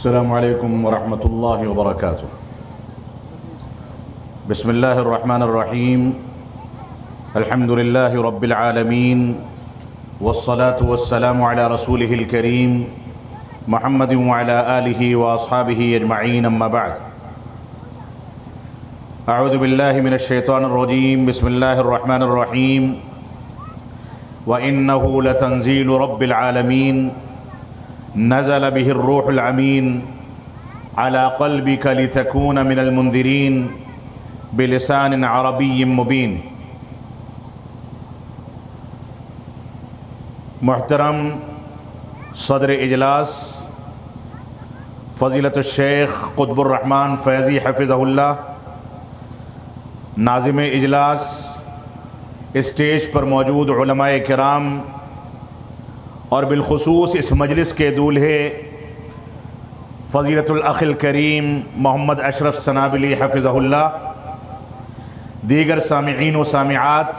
السلام علیکم ورحمۃ اللہ وبرکاتہ۔ بسم اللہ الرحمن الرحیم، الحمد للہ رب العالمین، والصلاة والسلام علی رسولہ الکریم محمد وعلی آلہ واصحابہ اجمعین، اما بعد۔ اعوذ باللہ من الشیطان الرجیم، بسم اللہ الرحمن الرحیم۔ وَإِنَّهُ لَتَنزِيلُ رَبِّ الْعَالَمِينَ نزل به الروح الامین على قلبك لتكون من المنذرین بلسان عربی مبین۔ محترم صدر اجلاس فضیلت الشیخ قطب الرحمن فیضی حفظہ اللہ، ناظم اجلاس، اسٹیج پر موجود علماء کرام اور بالخصوص اس مجلس کے دولہے فضیلت الاخ الکریم محمد اشرف سنابلی حفظہ اللہ، دیگر سامعین و سامعات،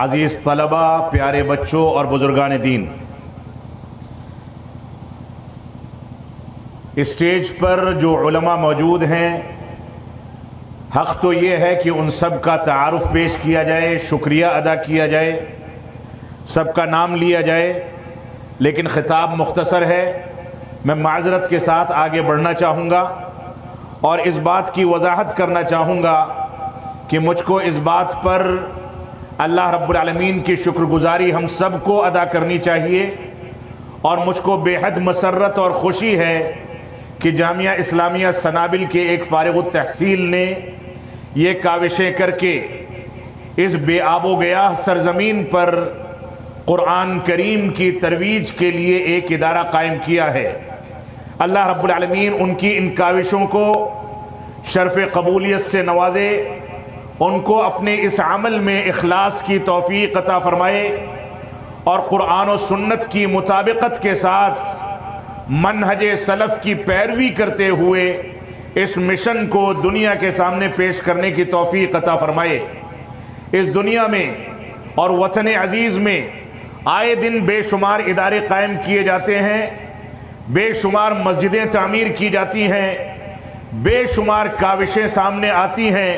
عزیز طلبہ، پیارے بچوں اور بزرگان دین، اسٹیج پر جو علماء موجود ہیں، حق تو یہ ہے کہ ان سب کا تعارف پیش کیا جائے، شکریہ ادا کیا جائے، سب کا نام لیا جائے، لیکن خطاب مختصر ہے۔ میں معذرت کے ساتھ آگے بڑھنا چاہوں گا اور اس بات کی وضاحت کرنا چاہوں گا کہ مجھ کو اس بات پر اللہ رب العالمین کی شکر گزاری ہم سب کو ادا کرنی چاہیے، اور مجھ کو بے حد مسرت اور خوشی ہے کہ جامعہ اسلامیہ سنابل کے ایک فارغ التحصیل نے یہ کاوشیں کر کے اس بے آب و گیاہ سرزمین پر قرآن کریم کی ترویج کے لیے ایک ادارہ قائم کیا ہے۔ اللہ رب العالمین ان کی ان کاوشوں کو شرف قبولیت سے نوازے، ان کو اپنے اس عمل میں اخلاص کی توفیق عطا فرمائے، اور قرآن و سنت کی مطابقت کے ساتھ منہج سلف کی پیروی کرتے ہوئے اس مشن کو دنیا کے سامنے پیش کرنے کی توفیق عطا فرمائے۔ اس دنیا میں اور وطن عزیز میں آئے دن بے شمار ادارے قائم کیے جاتے ہیں، بے شمار مسجدیں تعمیر کی جاتی ہیں، بے شمار کاوشیں سامنے آتی ہیں،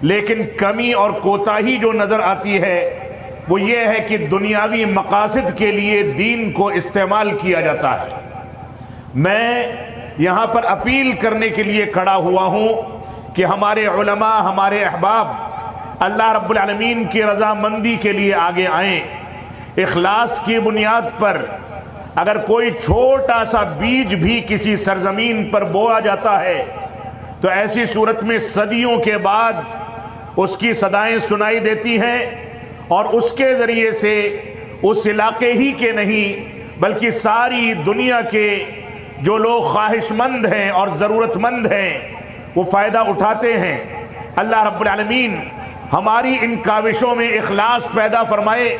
لیکن کمی اور کوتاہی جو نظر آتی ہے وہ یہ ہے کہ دنیاوی مقاصد کے لیے دین کو استعمال کیا جاتا ہے۔ میں یہاں پر اپیل کرنے کے لیے کھڑا ہوا ہوں کہ ہمارے علماء، ہمارے احباب اللہ رب العالمین کی رضامندی کے لیے آگے آئیں۔ اخلاص کی بنیاد پر اگر کوئی چھوٹا سا بیج بھی کسی سرزمین پر بویا جاتا ہے تو ایسی صورت میں صدیوں کے بعد اس کی صدائیں سنائی دیتی ہیں، اور اس کے ذریعے سے اس علاقے ہی کے نہیں بلکہ ساری دنیا کے جو لوگ خواہش مند ہیں اور ضرورت مند ہیں وہ فائدہ اٹھاتے ہیں۔ اللہ رب العالمین ہماری ان کاوشوں میں اخلاص پیدا فرمائے،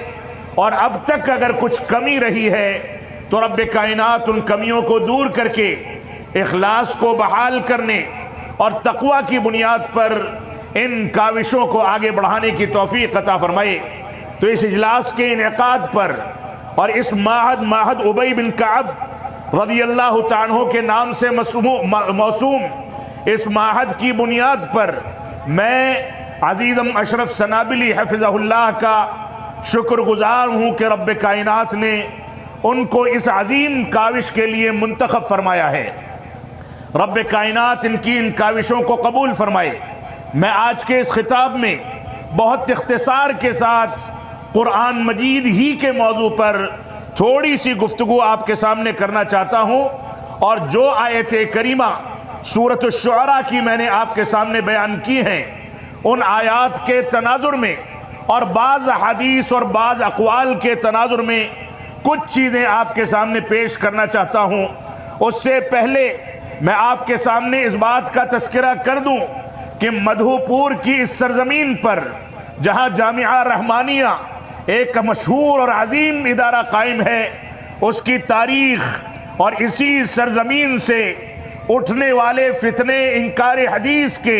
اور اب تک اگر کچھ کمی رہی ہے تو رب کائنات ان کمیوں کو دور کر کے اخلاص کو بحال کرنے اور تقوی کی بنیاد پر ان کاوشوں کو آگے بڑھانے کی توفیق عطا فرمائے۔ تو اس اجلاس کے انعقاد پر اور اس معہد ابی بن کعب رضی اللہ تعالیٰ عنہ کے نام سے موسوم اس معہد کی بنیاد پر میں عزیزم اشرف سنابلی حفظہ اللہ کا شکر گزار ہوں کہ رب کائنات نے ان کو اس عظیم کاوش کے لیے منتخب فرمایا ہے۔ رب کائنات ان کی ان کاوشوں کو قبول فرمائے۔ میں آج کے اس خطاب میں بہت اختصار کے ساتھ قرآن مجید ہی کے موضوع پر تھوڑی سی گفتگو آپ کے سامنے کرنا چاہتا ہوں، اور جو آیت کریمہ سورۃ الشعراء کی میں نے آپ کے سامنے بیان کی ہیں، ان آیات کے تناظر میں اور بعض حدیث اور بعض اقوال کے تناظر میں کچھ چیزیں آپ کے سامنے پیش کرنا چاہتا ہوں۔ اس سے پہلے میں آپ کے سامنے اس بات کا تذکرہ کر دوں کہ مدھو پور کی اس سرزمین پر جہاں جامعہ رحمانیہ ایک مشہور اور عظیم ادارہ قائم ہے، اس کی تاریخ اور اسی سرزمین سے اٹھنے والے فتنے انکار حدیث کے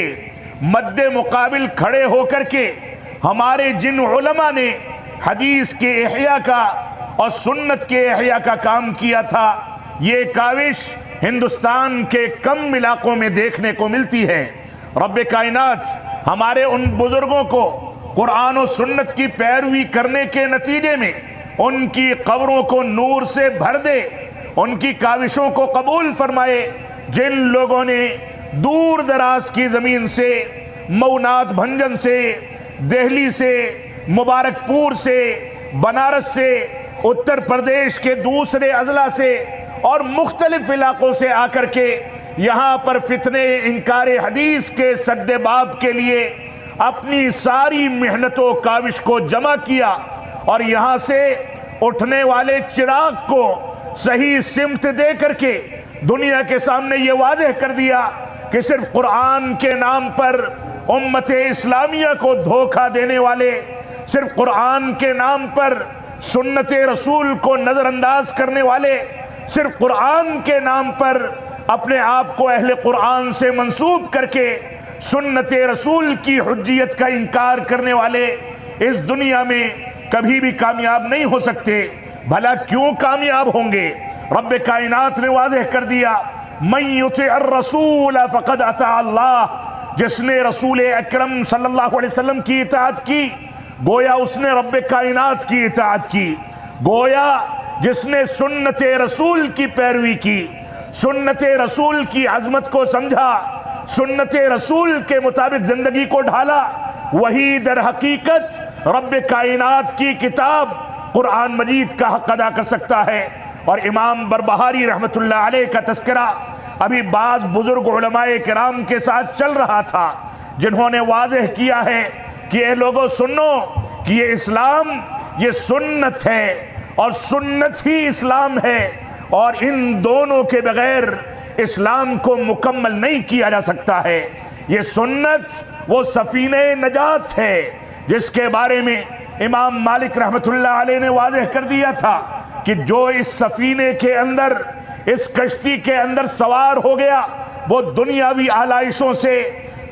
مد مقابل کھڑے ہو کر کے ہمارے جن علماء نے حدیث کے احیاء کا اور سنت کے احیاء کا کام کیا تھا، یہ کاوش ہندوستان کے کم علاقوں میں دیکھنے کو ملتی ہے۔ رب کائنات ہمارے ان بزرگوں کو قرآن و سنت کی پیروی کرنے کے نتیجے میں ان کی قبروں کو نور سے بھر دے، ان کی کاوشوں کو قبول فرمائے، جن لوگوں نے دور دراز کی زمین سے، مونات بھنجن سے، دہلی سے، مبارک پور سے، بنارس سے، اتر پردیش کے دوسرے اضلاع سے اور مختلف علاقوں سے آ کر کے یہاں پر فتنے انکار حدیث کے سد باب کے لیے اپنی ساری محنت و کاوش کو جمع کیا، اور یہاں سے اٹھنے والے چراغ کو صحیح سمت دے کر کے دنیا کے سامنے یہ واضح کر دیا کہ صرف قرآن کے نام پر امت اسلامیہ کو دھوکہ دینے والے، صرف قرآن کے نام پر سنت رسول کو نظر انداز کرنے والے، صرف قرآن کے نام پر اپنے آپ کو اہل قرآن سے منسوب کر کے سنت رسول کی حجیت کا انکار کرنے والے اس دنیا میں کبھی بھی کامیاب نہیں ہو سکتے۔ بھلا کیوں کامیاب ہوں گے؟ رب کائنات نے واضح کر دیا، من یطع الرسول فقد اطاع اللہ، جس نے رسول اکرم صلی اللہ علیہ وسلم کی اطاعت کی گویا اس نے رب کائنات کی اطاعت کی، گویا جس نے سنت رسول کی پیروی کی، سنت رسول کی عظمت کو سمجھا، سنت رسول کے مطابق زندگی کو ڈھالا، وہی در حقیقت رب کائنات کی کتاب قرآن مجید کا حق ادا کر سکتا ہے۔ اور امام بربہاری رحمت اللہ علیہ کا تذکرہ ابھی بعض بزرگ علماء کرام کے ساتھ چل رہا تھا، جنہوں نے واضح کیا ہے کہ اے لوگوں سنو کہ یہ اسلام یہ سنت ہے اور سنت ہی اسلام ہے، اور ان دونوں کے بغیر اسلام کو مکمل نہیں کیا جا سکتا ہے۔ یہ سنت وہ سفینہ نجات ہے جس کے بارے میں امام مالک رحمت اللہ علیہ نے واضح کر دیا تھا کہ جو اس سفینے کے اندر، اس کشتی کے اندر سوار ہو گیا وہ دنیاوی آلائشوں سے،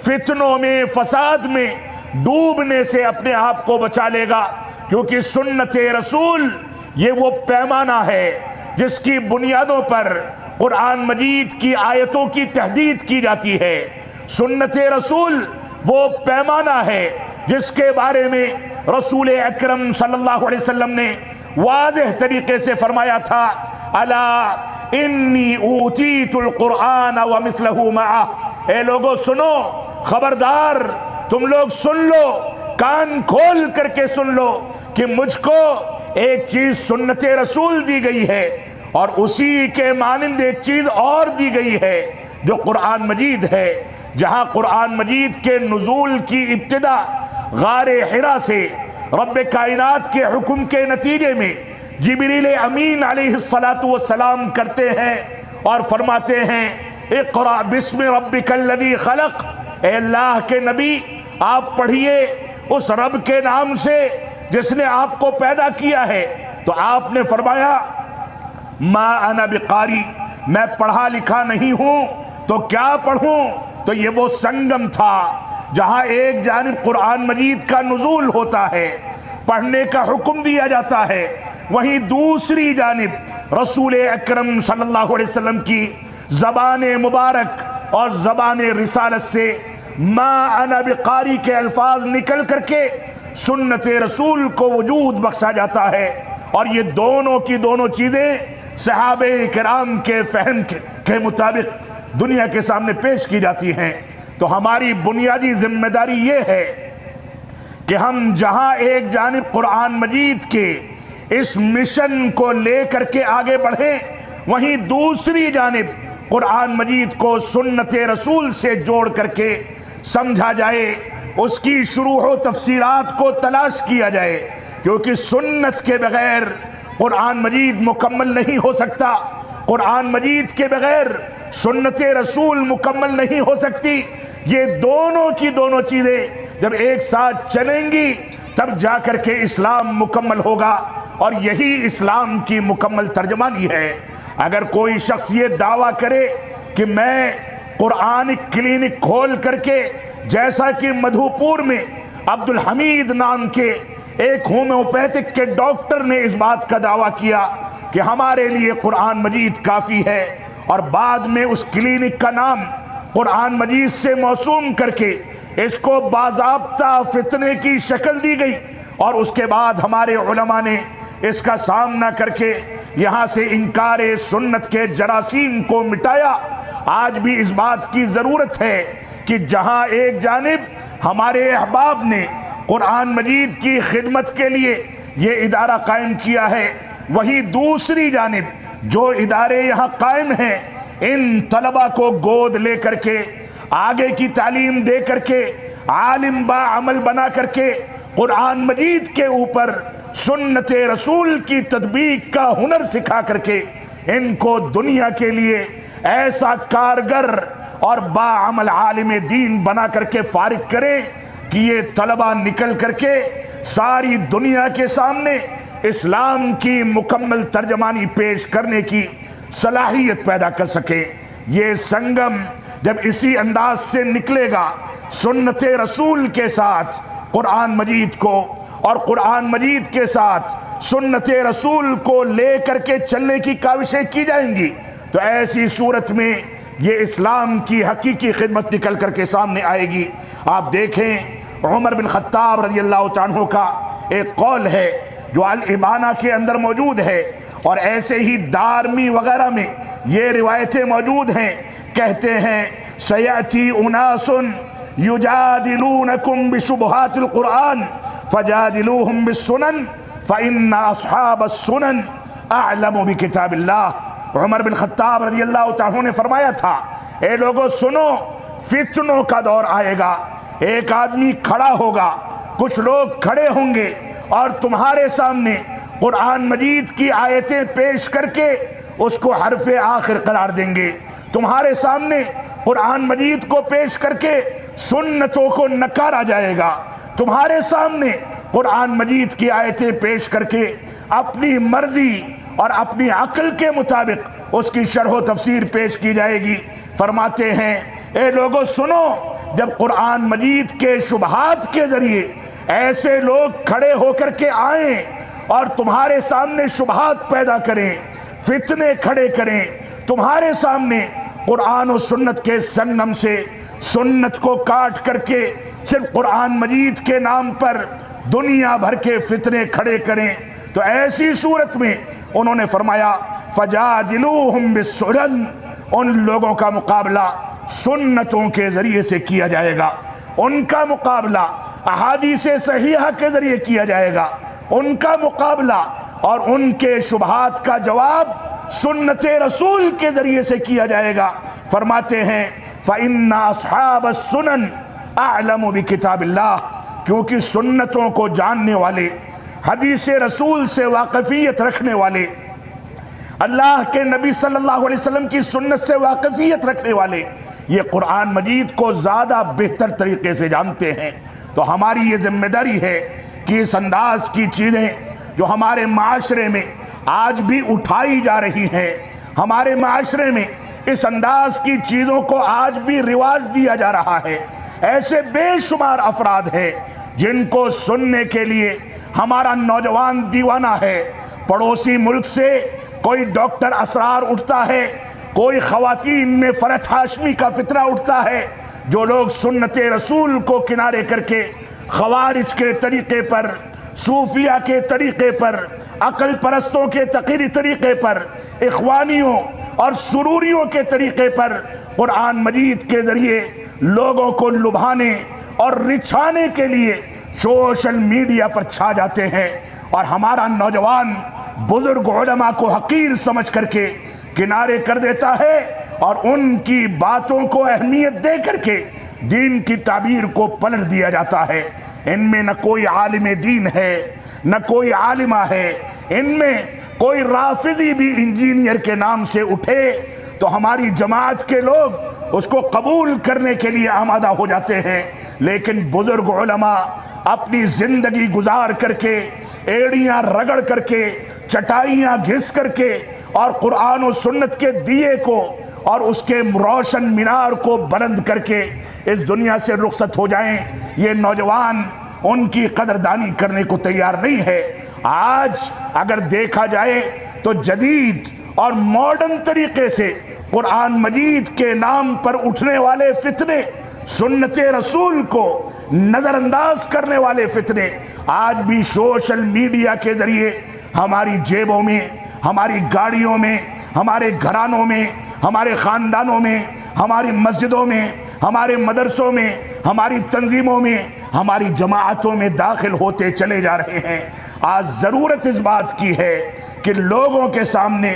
فتنوں میں، فساد میں ڈوبنے سے اپنے آپ کو بچا لے گا، کیونکہ سنت رسول یہ وہ پیمانہ ہے جس کی بنیادوں پر قرآن مجید کی آیتوں کی تحدید کی جاتی ہے۔ سنت رسول وہ پیمانہ ہے جس کے بارے میں رسول اکرم صلی اللہ علیہ وسلم نے واضح طریقے سے فرمایا تھا، الا انی اوتیت القرآن ومثلہ معہ، اے لوگو سنو، خبردار تم لوگ سن لو، کان کھول کر کے سن لو کہ مجھ کو ایک چیز سنت رسول دی گئی ہے اور اسی کے مانند ایک چیز اور دی گئی ہے جو قرآن مجید ہے۔ جہاں قرآن مجید کے نزول کی ابتدا غار حرا سے رب کائنات کے حکم کے نتیجے میں جبریل امین علیہ السلام کرتے ہیں اور فرماتے ہیں اقرأ بسم ربک الذی خلق، اے اللہ کے نبی آپ پڑھیے اس رب کے نام سے جس نے آپ کو پیدا کیا ہے، تو آپ نے فرمایا ما انا بقاری، میں پڑھا لکھا نہیں ہوں تو کیا پڑھوں؟ تو یہ وہ سنگم تھا جہاں ایک جانب قرآن مجید کا نزول ہوتا ہے، پڑھنے کا حکم دیا جاتا ہے، وہیں دوسری جانب رسول اکرم صلی اللہ علیہ وسلم کی زبان مبارک اور زبان رسالت سے ما انا بقاری کے الفاظ نکل کر کے سنت رسول کو وجود بخشا جاتا ہے۔ اور یہ دونوں کی دونوں چیزیں صحابہ کرام کے فہم کے مطابق دنیا کے سامنے پیش کی جاتی ہیں۔ تو ہماری بنیادی ذمہ داری یہ ہے کہ ہم جہاں ایک جانب قرآن مجید کے اس مشن کو لے کر کے آگے بڑھیں، وہیں دوسری جانب قرآن مجید کو سنت رسول سے جوڑ کر کے سمجھا جائے، اس کی شروح و تفسیرات کو تلاش کیا جائے، کیونکہ سنت کے بغیر قرآن مجید مکمل نہیں ہو سکتا، قرآن مجید کے بغیر سنت رسول مکمل نہیں ہو سکتی۔ یہ دونوں کی دونوں چیزیں جب ایک ساتھ چلیں گی تب جا کر کے اسلام مکمل ہوگا، اور یہی اسلام کی مکمل ترجمانی ہے۔ اگر کوئی شخص یہ دعویٰ کرے کہ میں قرآن کلینک کھول کر کے، جیسا کہ مدھو پور میں عبد الحمید نام کے ایک ہومیوپیتھک کے ڈاکٹر نے اس بات کا دعویٰ کیا کہ ہمارے لیے قرآن مجید کافی ہے اور بعد میں اس کلینک کا نام قرآن مجید سے موسوم کر کے اس کو باضابطہ فتنے کی شکل دی گئی، اور اس کے بعد ہمارے علماء نے اس کا سامنا کر کے یہاں سے انکار سنت کے جراثیم کو مٹایا۔ آج بھی اس بات کی ضرورت ہے کہ جہاں ایک جانب ہمارے احباب نے قرآن مجید کی خدمت کے لیے یہ ادارہ قائم کیا ہے، وہی دوسری جانب جو ادارے یہاں قائم ہیں ان طلبہ کو گود لے کر کے، آگے کی تعلیم دے کر کے، عالم با عمل بنا کر کے، قرآن مجید کے اوپر سنت رسول کی تطبیق کا ہنر سکھا کر کے ان کو دنیا کے لیے ایسا کارگر اور با عمل عالم دین بنا کر کے فارغ کریں کہ یہ طلبہ نکل کر کے ساری دنیا کے سامنے اسلام کی مکمل ترجمانی پیش کرنے کی صلاحیت پیدا کر سکے۔ یہ سنگم جب اسی انداز سے نکلے گا، سنت رسول کے ساتھ قرآن مجید کو اور قرآن مجید کے ساتھ سنت رسول کو لے کر کے چلنے کی کاوشیں کی جائیں گی، تو ایسی صورت میں یہ اسلام کی حقیقی خدمت نکل کر کے سامنے آئے گی۔ آپ دیکھیں عمر بن خطاب رضی اللہ عنہ کا ایک قول ہے جو الابانہ کے اندر موجود ہے، اور ایسے ہی دارمی وغیرہ میں یہ روایتیں موجود ہیں، کہتے ہیں سیأتی اناس یجادلونکم بشبہات القرآن فجادلوہم بالسنن فإن اصحاب السنن اعلم بکتاب اللہ۔ عمر بن خطاب رضی اللہ عنہ نے فرمایا تھا، اے لوگوں سنو، فتنوں کا دور آئے گا، ایک آدمی کھڑا ہوگا، کچھ لوگ کھڑے ہوں گے اور تمہارے سامنے قرآن مجید کی آیتیں پیش کر کے اس کو حرف آخر قرار دیں گے، تمہارے سامنے قرآن مجید کو پیش کر کے سنتوں کو نکارا جائے گا، تمہارے سامنے قرآن مجید کی آیتیں پیش کر کے اپنی مرضی اور اپنی عقل کے مطابق اس کی شرح و تفسیر پیش کی جائے گی۔ فرماتے ہیں اے لوگوں سنو، جب قرآن مجید کے شبہات کے ذریعے ایسے لوگ کھڑے ہو کر کے آئیں اور تمہارے سامنے شبہات پیدا کریں، فتنے کھڑے کریں، تمہارے سامنے قرآن و سنت کے سنگم سے سنت کو کاٹ کر کے صرف قرآن مجید کے نام پر دنیا بھر کے فتنے کھڑے کریں، تو ایسی صورت میں انہوں نے فرمایا فجادلوہم بالسنن، ان لوگوں کا مقابلہ سنتوں کے ذریعے سے کیا جائے گا، ان کا مقابلہ احادیث صحیحہ کے ذریعے کیا جائے گا، ان کا مقابلہ اور ان کے شبہات کا جواب سنت رسول کے ذریعے سے کیا جائے گا۔ فرماتے ہیں فَإِنَّ أَصْحَابَ السُّنَنِ أَعْلَمُ بِكِتَابِ اللَّهِ، کیونکہ سنتوں کو جاننے والے، حدیث رسول سے واقفیت رکھنے والے، اللہ کے نبی صلی اللہ علیہ وسلم کی سنت سے واقفیت رکھنے والے یہ قرآن مجید کو زیادہ بہتر طریقے سے جانتے ہیں۔ تو ہماری یہ ذمہ داری ہے کہ اس انداز کی چیزیں جو ہمارے معاشرے میں آج بھی اٹھائی جا رہی ہیں، ہمارے معاشرے میں اس انداز کی چیزوں کو آج بھی رواج دیا جا رہا ہے، ایسے بے شمار افراد ہیں جن کو سننے کے لیے ہمارا نوجوان دیوانہ ہے۔ پڑوسی ملک سے کوئی ڈاکٹر اسرار اٹھتا ہے، کوئی خواتین میں فرحت ہاشمی کا فتنہ اٹھتا ہے، جو لوگ سنت رسول کو کنارے کر کے خوارج کے طریقے پر، صوفیہ کے طریقے پر، عقل پرستوں کے تقریری طریقے پر، اخوانیوں اور سروریوں کے طریقے پر قرآن مجید کے ذریعے لوگوں کو لبھانے اور رچھانے کے لیے سوشل میڈیا پر چھا جاتے ہیں، اور ہمارا نوجوان بزرگ علماء کو حقیر سمجھ کر کے کنارے کر دیتا ہے اور ان کی باتوں کو اہمیت دے کر کے دین کی تعبیر کو پلٹ دیا جاتا ہے۔ ان میں نہ کوئی عالم دین ہے، نہ کوئی عالمہ ہے، ان میں کوئی رافضی بھی انجینئر کے نام سے اٹھے تو ہماری جماعت کے لوگ اس کو قبول کرنے کے لیے آمادہ ہو جاتے ہیں، لیکن بزرگ علماء اپنی زندگی گزار کر کے، ایڑیاں رگڑ کر کے، چٹائیاں گھس کر کے اور قرآن و سنت کے دیے کو اور اس کے روشن مینار کو بلند کر کے اس دنیا سے رخصت ہو جائیں، یہ نوجوان ان کی قدردانی کرنے کو تیار نہیں ہے۔ آج اگر دیکھا جائے تو جدید اور ماڈرن طریقے سے قرآن مجید کے نام پر اٹھنے والے فتنے، سنت رسول کو نظر انداز کرنے والے فتنے آج بھی سوشل میڈیا کے ذریعے ہماری جیبوں میں، ہماری گاڑیوں میں، ہمارے گھرانوں میں، ہمارے خاندانوں میں، ہماری مسجدوں میں، ہمارے مدرسوں میں، ہماری تنظیموں میں، ہماری جماعتوں میں داخل ہوتے چلے جا رہے ہیں۔ آج ضرورت اس بات کی ہے کہ لوگوں کے سامنے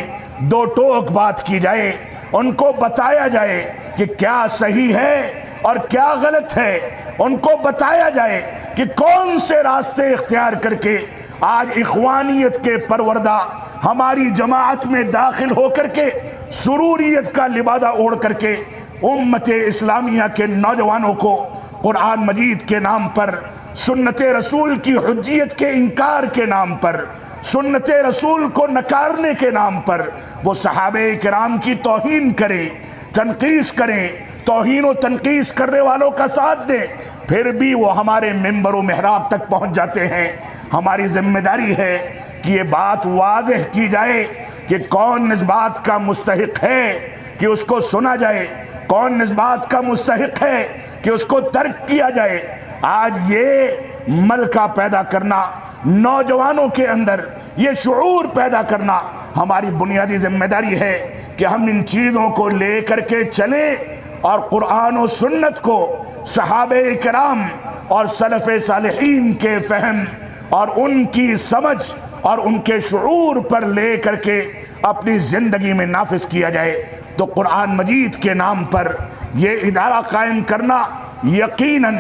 دو ٹوک بات کی جائے، ان کو بتایا جائے کہ کیا صحیح ہے اور کیا غلط ہے، ان کو بتایا جائے کہ کون سے راستے اختیار کر کے آج اخوانیت کے پروردہ ہماری جماعت میں داخل ہو کر کے سروریت کا لبادہ اوڑھ کر کے امت اسلامیہ کے نوجوانوں کو قرآن مجید کے نام پر، سنت رسول کی حجیت کے انکار کے نام پر، سنت رسول کو نکارنے کے نام پر وہ صحابہ کرام کی توہین کریں، تنقیص کریں، توہین و تنقیص کرنے والوں کا ساتھ دیں، پھر بھی وہ ہمارے ممبر و محراب تک پہنچ جاتے ہیں۔ ہماری ذمہ داری ہے کہ یہ بات واضح کی جائے کہ کون اس بات کا مستحق ہے کہ اس کو سنا جائے، کون اس بات کا مستحق ہے کہ اس کو ترک کیا جائے۔ آج یہ ملکہ پیدا کرنا، نوجوانوں کے اندر یہ شعور پیدا کرنا ہماری بنیادی ذمہ داری ہے کہ ہم ان چیزوں کو لے کر کے چلیں اور قرآن و سنت کو صحابہ کرام اور سلف صالحین کے فہم اور ان کی سمجھ اور ان کے شعور پر لے کر کے اپنی زندگی میں نافذ کیا جائے۔ تو قرآن مجید کے نام پر یہ ادارہ قائم کرنا یقیناً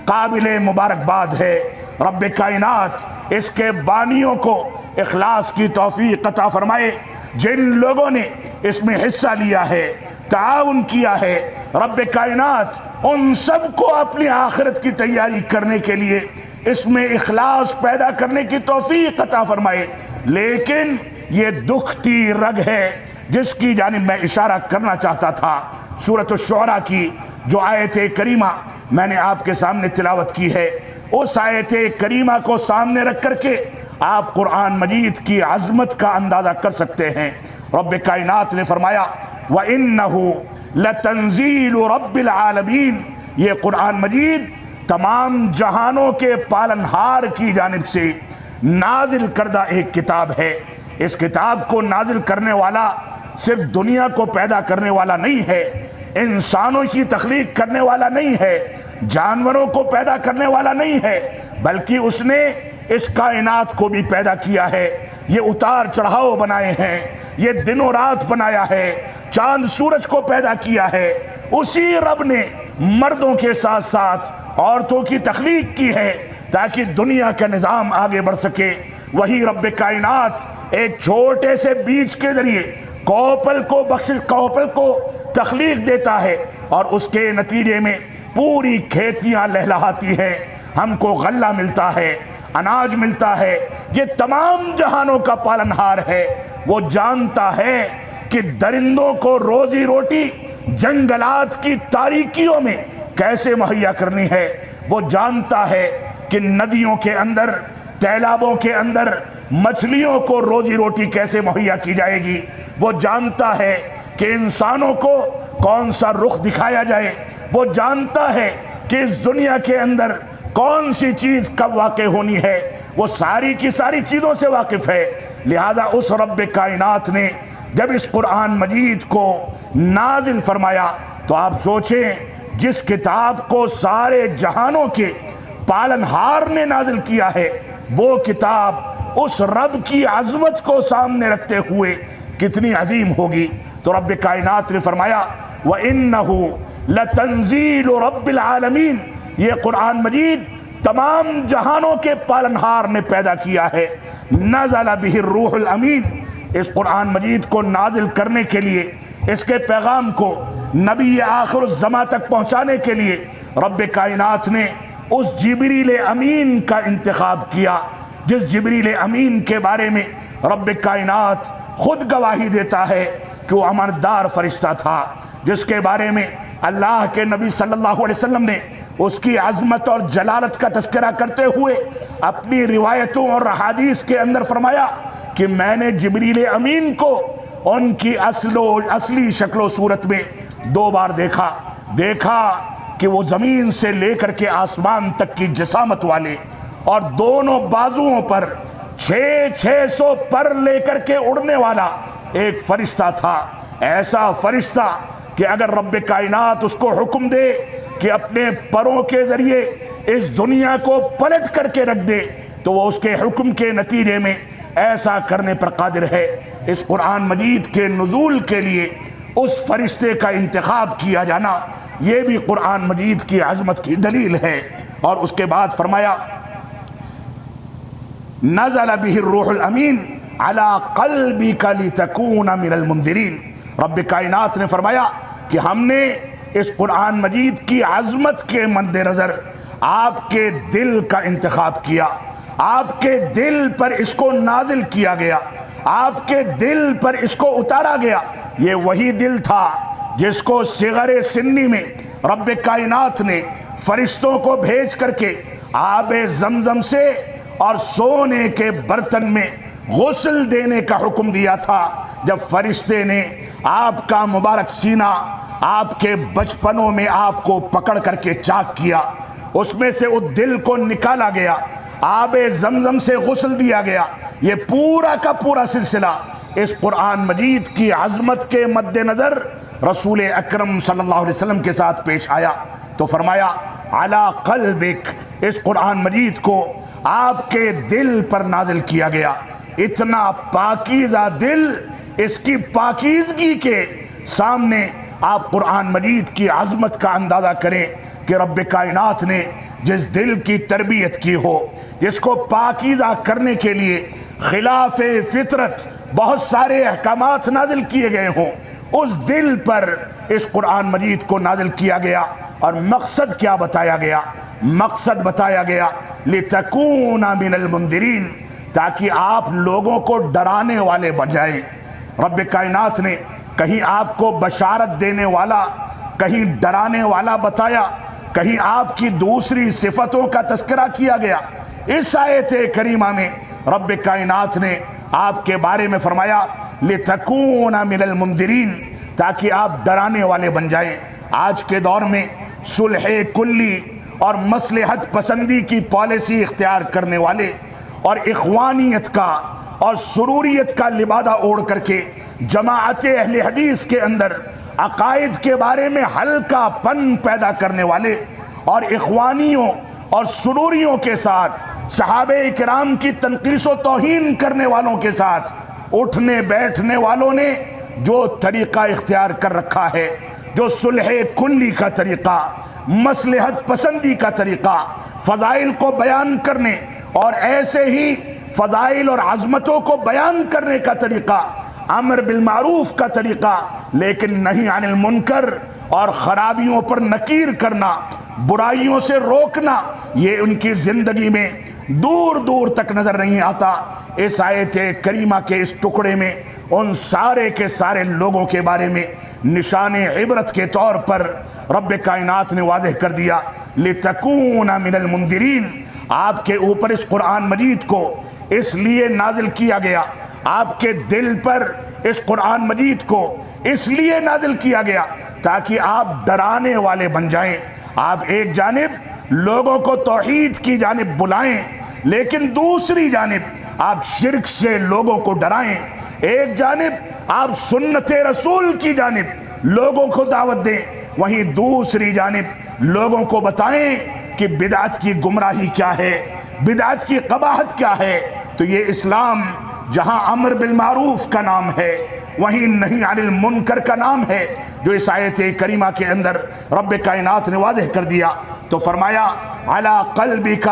قابل مبارکباد ہے۔ رب کائنات اس کے بانیوں کو اخلاص کی توفیق عطا فرمائے۔ جن لوگوں نے اس میں حصہ لیا ہے، تعاون کیا ہے، رب کائنات ان سب کو اپنی آخرت کی تیاری کرنے کے لیے اس میں اخلاص پیدا کرنے کی توفیق عطا فرمائے۔ لیکن یہ دکھتی رگ ہے جس کی جانب میں اشارہ کرنا چاہتا تھا۔ سورۃ الشعراء کی جو آیت کریمہ میں نے آپ کے سامنے تلاوت کی ہے، اس آیت کریمہ کو سامنے رکھ کر کے آپ قرآن مجید کی عظمت کا اندازہ کر سکتے ہیں۔ رب کائنات نے فرمایا وَإِنَّهُ لَتَنزِيلُ رَبِّ الْعَالَمِينَ، یہ قرآن مجید تمام جہانوں کے پالنہار کی جانب سے نازل کردہ ایک کتاب ہے۔ اس کتاب کو نازل کرنے والا صرف دنیا کو پیدا کرنے والا نہیں ہے، انسانوں کی تخلیق کرنے والا نہیں ہے، جانوروں کو پیدا کرنے والا نہیں ہے، بلکہ اس نے اس کائنات کو بھی پیدا کیا ہے۔ یہ اتار چڑھاؤ بنائے ہیں، یہ دن و رات بنایا ہے، چاند سورج کو پیدا کیا ہے۔ اسی رب نے مردوں کے ساتھ ساتھ عورتوں کی تخلیق کی ہے تاکہ دنیا کا نظام آگے بڑھ سکے۔ وہی رب کائنات ایک چھوٹے سے بیج کے ذریعے کوپل کو تخلیق دیتا ہے اور اس کے نتیجے میں پوری کھیتیاں لہلہاتی ہیں، ہم کو غلہ ملتا ہے، اناج ملتا ہے۔ یہ تمام جہانوں کا پالنہار ہے۔ وہ جانتا ہے کہ درندوں کو روزی روٹی جنگلات کی تاریکیوں میں کیسے مہیا کرنی ہے۔ وہ جانتا ہے کہ ندیوں کے اندر، تیلابوں کے اندر مچھلیوں کو روزی روٹی کیسے مہیا کی جائے گی۔ وہ جانتا ہے کہ انسانوں کو کون سا رخ دکھایا جائے۔ وہ جانتا ہے کہ اس دنیا کے اندر کون سی چیز کب واقع ہونی ہے۔ وہ ساری کی ساری چیزوں سے واقف ہے۔ لہذا اس رب کائنات نے جب اس قرآن مجید کو نازل فرمایا تو آپ سوچیں، جس کتاب کو سارے جہانوں کے پالنہار نے نازل کیا ہے، وہ کتاب اس رب کی عظمت کو سامنے رکھتے ہوئے کتنی عظیم ہوگی۔ تو رب کائنات نے فرمایا وَإِنَّهُ لَتَنزِيلُ رَبِّ الْعَالَمِينَ، یہ قرآن مجید تمام جہانوں کے پالنہار نے پیدا کیا ہے۔ نزل بہ الروح الامین، اس قرآن مجید کو نازل کرنے کے لیے، اس کے پیغام کو نبی آخر الزماں تک پہنچانے کے لیے رب کائنات نے اس جبریل امین کا انتخاب کیا، جس جبریل امین کے بارے میں رب کائنات خود گواہی دیتا ہے کہ وہ امانتدار فرشتہ تھا، جس کے بارے میں اللہ کے نبی صلی اللہ علیہ وسلم نے اس کی عظمت اور جلالت کا تذکرہ کرتے ہوئے اپنی روایتوں اور احادیث کے اندر فرمایا کہ میں نے جبریل امین کو ان کی اصلی شکل و صورت میں 2 بار دیکھا کہ وہ زمین سے لے کر کے آسمان تک کی جسامت والے اور دونوں بازوؤں پر 600 پر لے کر کے اڑنے والا ایک فرشتہ تھا. ایسا فرشتہ کہ اگر رب کائنات اس کو حکم دے کہ اپنے پروں کے ذریعے اس دنیا کو پلٹ کر کے رکھ دے تو وہ اس کے حکم کے نتیجے میں ایسا کرنے پر قادر ہے. اس قرآن مجید کے نزول کے لیے اس فرشتے کا انتخاب کیا جانا یہ بھی قرآن مجید کی عظمت کی دلیل ہے. اور اس کے بعد فرمایا نزل به الروح الامین علی قلبک لتکون من المنذرین. رب کائنات نے فرمایا کہ ہم نے اس قرآن مجید کی عظمت کے مد نظر آپ کے دل کا انتخاب کیا، آپ کے دل پر اس کو نازل کیا گیا، آپ کے دل پر اس کو اتارا گیا. یہ وہی دل تھا جس کو صغر سنی میں رب کائنات نے فرشتوں کو بھیج کر کے آب زمزم سے اور سونے کے برتن میں غسل دینے کا حکم دیا تھا. جب فرشتے نے آپ کا مبارک سینہ آپ کے بچپنوں میں آپ کو پکڑ کر کے چاک کیا، اس میں سے اس دل کو نکالا گیا، آب زمزم سے غسل دیا گیا. یہ پورا کا پورا سلسلہ اس قرآن مجید کی عظمت کے مد نظر رسول اکرم صلی اللہ علیہ وسلم کے ساتھ پیش آیا. تو فرمایا علی قلبک، اس قرآن مجید کو آپ کے دل پر نازل کیا گیا. اتنا پاکیزہ دل، اس کی پاکیزگی کے سامنے آپ قرآن مجید کی عظمت کا اندازہ کریں کہ رب کائنات نے جس دل کی تربیت کی ہو، جس کو پاکیزہ کرنے کے لیے خلاف فطرت بہت سارے احکامات نازل کیے گئے ہوں، اس دل پر اس قرآن مجید کو نازل کیا گیا. اور مقصد کیا بتایا گیا؟ مقصد بتایا گیا لِتَكُونَ مِنَ الْمُنذِرِينَ، تاکہ آپ لوگوں کو ڈرانے والے بن جائیں. رب کائنات نے کہیں آپ کو بشارت دینے والا، کہیں ڈرانے والا بتایا، کہیں آپ کی دوسری صفتوں کا تذکرہ کیا گیا. اس آیت کریمہ میں رب کائنات نے آپ کے بارے میں فرمایا لِتَكُونَ مِنَ الْمُنذِرِينَ، تاکہ آپ ڈرانے والے بن جائیں. آج کے دور میں صلح کلی اور مصلحت پسندی کی پالیسی اختیار کرنے والے اور اخوانیت کا اور سروریت کا لبادہ اوڑھ کر کے جماعت اہل حدیث کے اندر عقائد کے بارے میں ہلکا پن پیدا کرنے والے اور اخوانیوں اور سروریوں کے ساتھ صحابہ کرام کی تنقیص و توہین کرنے والوں کے ساتھ اٹھنے بیٹھنے والوں نے جو طریقہ اختیار کر رکھا ہے، جو صلح کلی کا طریقہ، مصلحت پسندی کا طریقہ، فضائل کو بیان کرنے اور ایسے ہی فضائل اور عظمتوں کو بیان کرنے کا طریقہ، امر بالمعروف کا طریقہ، لیکن نہیں عن المنکر اور خرابیوں پر نکیر کرنا، برائیوں سے روکنا، یہ ان کی زندگی میں دور دور تک نظر نہیں آتا. اس آیت کریمہ کے اس ٹکڑے میں ان سارے کے سارے لوگوں کے بارے میں نشان عبرت کے طور پر رب کائنات نے واضح کر دیا لِتَكُونَ مِنَ الْمُنذِرِينَ. آپ کے اوپر اس قرآن مجید کو اس لیے نازل کیا گیا، آپ کے دل پر اس قرآن مجید کو اس لیے نازل کیا گیا تاکہ آپ ڈرانے والے بن جائیں. آپ ایک جانب لوگوں کو توحید کی جانب بلائیں، لیکن دوسری جانب آپ شرک سے لوگوں کو ڈرائیں. ایک جانب آپ سنت رسول کی جانب لوگوں کو دعوت دیں، وہیں دوسری جانب لوگوں کو بتائیں کہ بدعت کی گمراہی کیا ہے، بدعت کی قباحت کیا ہے. تو یہ اسلام جہاں امر بالمعروف کا نام ہے وہیں نہیں عن المنکر کا نام ہے، جو اس آیت کریمہ کے اندر رب کائنات نے واضح کر دیا. تو فرمایا علی قلبک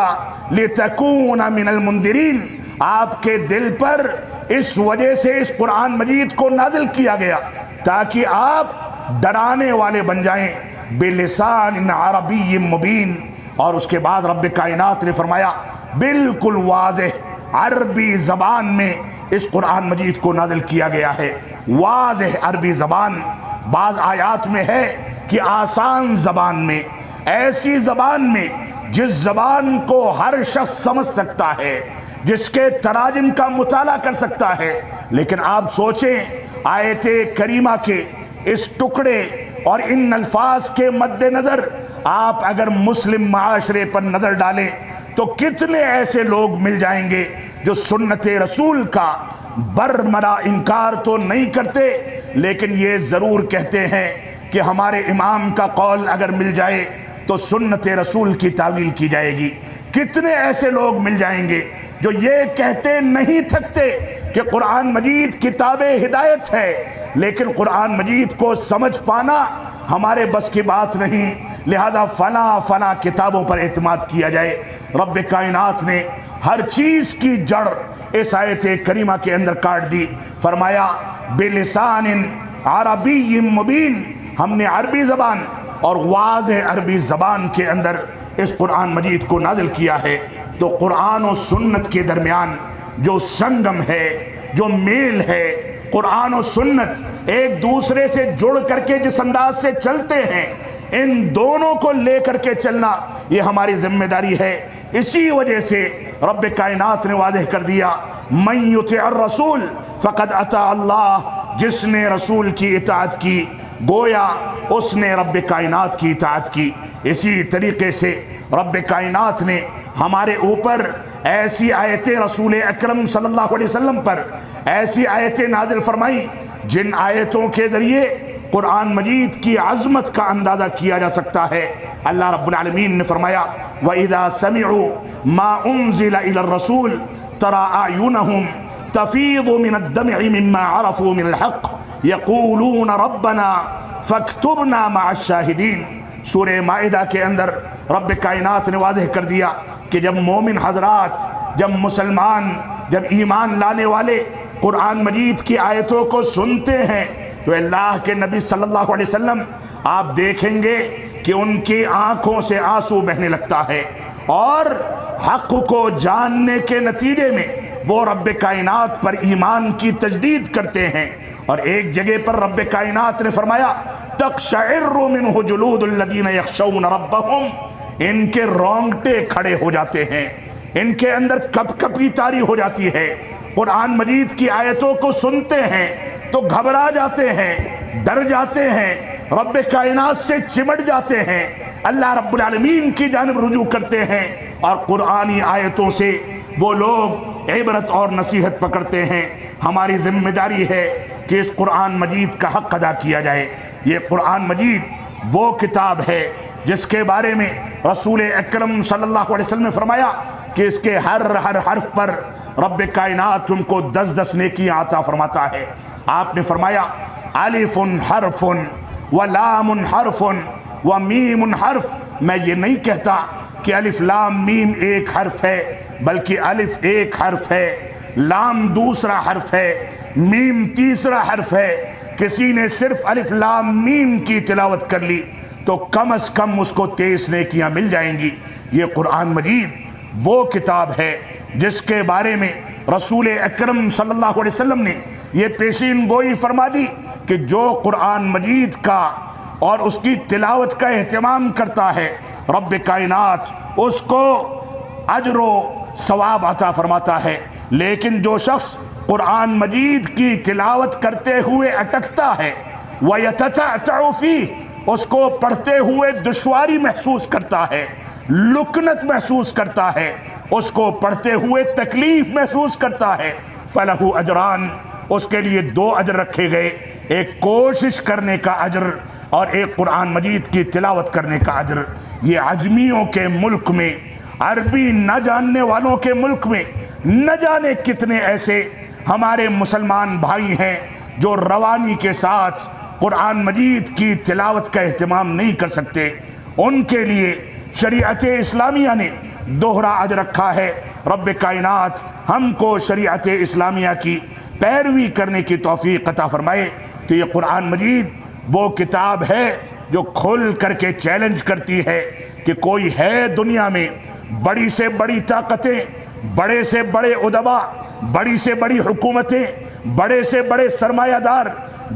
لتکون من المنذرین، آپ کے دل پر اس وجہ سے اس قرآن مجید کو نازل کیا گیا تاکہ آپ ڈرانے والے بن جائیں بلسان عربی مبین. اور اس کے بعد رب کائنات نے فرمایا بالکل واضح عربی زبان میں اس قرآن مجید کو نازل کیا گیا ہے. واضح عربی زبان، بعض آیات میں ہے کہ آسان زبان میں، ایسی زبان میں جس زبان کو ہر شخص سمجھ سکتا ہے، جس کے تراجم کا مطالعہ کر سکتا ہے، لیکن آپ سوچیں آیت کریمہ کے اس ٹکڑے اور ان الفاظ کے مد نظر آپ اگر مسلم معاشرے پر نظر ڈالیں تو کتنے ایسے لوگ مل جائیں گے جو سنت رسول کا برملا انکار تو نہیں کرتے، لیکن یہ ضرور کہتے ہیں کہ ہمارے امام کا قول اگر مل جائے تو سنت رسول کی تعویل کی جائے گی۔ کتنے ایسے لوگ مل جائیں گے جو یہ کہتے نہیں تھکتے کہ قرآن مجید کتاب ہدایت ہے، لیکن قرآن مجید کو سمجھ پانا ہمارے بس کی بات نہیں، لہذا فلاں کتابوں پر اعتماد کیا جائے۔ رب کائنات نے ہر چیز کی جڑ اس آیت کریمہ کے اندر کاٹ دی، فرمایا بلسان عربی مبین، ہم نے عربی زبان اور واضح عربی زبان کے اندر اس قرآن مجید کو نازل کیا ہے۔ تو قرآن و سنت کے درمیان جو سنگم ہے، جو میل ہے، قرآن و سنت ایک دوسرے سے جڑ کر کے جس انداز سے چلتے ہیں، ان دونوں کو لے کر کے چلنا یہ ہماری ذمہ داری ہے۔ اسی وجہ سے رب کائنات نے واضح کر دیا من یطع الرسول فقد اطاع اللہ، جس نے رسول کی اطاعت کی گویا اس نے رب کائنات کی اطاعت کی۔ اسی طریقے سے رب کائنات نے ہمارے اوپر ایسی آیتیں رسول اکرم صلی اللہ علیہ وسلم پر ایسی آیتیں نازل فرمائیں جن آیتوں کے ذریعے قرآن مجید کی عظمت کا اندازہ کیا جا سکتا ہے۔ اللہ رب العالمین نے فرمایا وَإِذَا سَمِعُوا مَا أُنزِلَ إِلَى الرَّسُولِ تَرَىٰ أَعْيُنَهُمْ تَفِيضُ مِنَ الدَّمْعِ مِمَّا عَرَفُوا مِنَ الْحَقِّ يَقُولُونَ رَبَّنَا فَاكْتُبْنَا مَعَ الشَّاهِدِينَ۔ سورہ مائدہ کے اندر رب کائنات نے واضح کر دیا کہ جب مومن حضرات، جب مسلمان، جب ایمان لانے والے قرآن مجید کی آیتوں کو سنتے ہیں تو اللہ کے نبی صلی اللہ علیہ وسلم آپ دیکھیں گے کہ ان کی آنکھوں سے آنسو بہنے لگتا ہے، اور حق کو جاننے کے نتیجے میں وہ رب کائنات پر ایمان کی تجدید کرتے ہیں۔ اور ایک جگہ پر رب کائنات نے فرمایا تقشعر منہ جلود الذین یخشون ربہم، ان کے رونگٹے کھڑے ہو جاتے ہیں، ان کے اندر کپ کپی طاری ہو جاتی ہے، قرآن مجید کی آیتوں کو سنتے ہیں تو گھبرا جاتے ہیں، ڈر جاتے ہیں، رب کائنات سے چمٹ جاتے ہیں، اللہ رب العالمین کی جانب رجوع کرتے ہیں، اور قرآنی آیتوں سے وہ لوگ عبرت اور نصیحت پکڑتے ہیں۔ ہماری ذمہ داری ہے کہ اس قرآن مجید کا حق ادا کیا جائے۔ یہ قرآن مجید وہ کتاب ہے جس کے بارے میں رسول اکرم صلی اللہ علیہ وسلم نے فرمایا کہ اس کے ہر حرف پر رب کائنات تم کو 10 نیکیاں عطا فرماتا ہے۔ آپ نے فرمایا الف حرف و لام حرف و میم حرف، میں یہ نہیں کہتا کہ الف لام میم ایک حرف ہے، بلکہ الف ایک حرف ہے، لام دوسرا حرف ہے، میم تیسرا حرف ہے۔ کسی نے صرف الف لام میم کی تلاوت کر لی تو کم از کم اس کو 13 نیکیاں مل جائیں گی۔ یہ قرآن مجید وہ کتاب ہے جس کے بارے میں رسول اکرم صلی اللہ علیہ وسلم نے یہ پیشین گوئی فرما دی کہ جو قرآن مجید کا اور اس کی تلاوت کا اہتمام کرتا ہے رب کائنات اس کو اجر و ثواب عطا فرماتا ہے، لیکن جو شخص قرآن مجید کی تلاوت کرتے ہوئے اٹکتا ہے وَيَتَتَعْتَعُ فِيهِ، اس کو پڑھتے ہوئے دشواری محسوس کرتا ہے، لکنت محسوس کرتا ہے، اس کو پڑھتے ہوئے تکلیف محسوس کرتا ہے، فَلَهُ أَجْرَانِ، اس کے لیے 2 اجر رکھے گئے، ایک کوشش کرنے کا اجر اور ایک قرآن مجید کی تلاوت کرنے کا اجر۔ یہ عجمیوں کے ملک میں، عربی نہ جاننے والوں کے ملک میں نہ جانے کتنے ایسے ہمارے مسلمان بھائی ہیں جو روانی کے ساتھ قرآن مجید کی تلاوت کا اہتمام نہیں کر سکتے۔ ان کے لیے شریعت اسلامیہ نے دوہرا اجر رکھا ہے۔ رب کائنات ہم کو شریعت اسلامیہ کی پیروی کرنے کی توفیق عطا فرمائے۔ تو یہ قرآن مجید وہ کتاب ہے جو کھل کر کے چیلنج کرتی ہے کہ کوئی ہے دنیا میں بڑی سے بڑی طاقتیں، بڑے سے بڑے ادبا، بڑی سے بڑی حکومتیں، بڑے سے بڑے سرمایہ دار،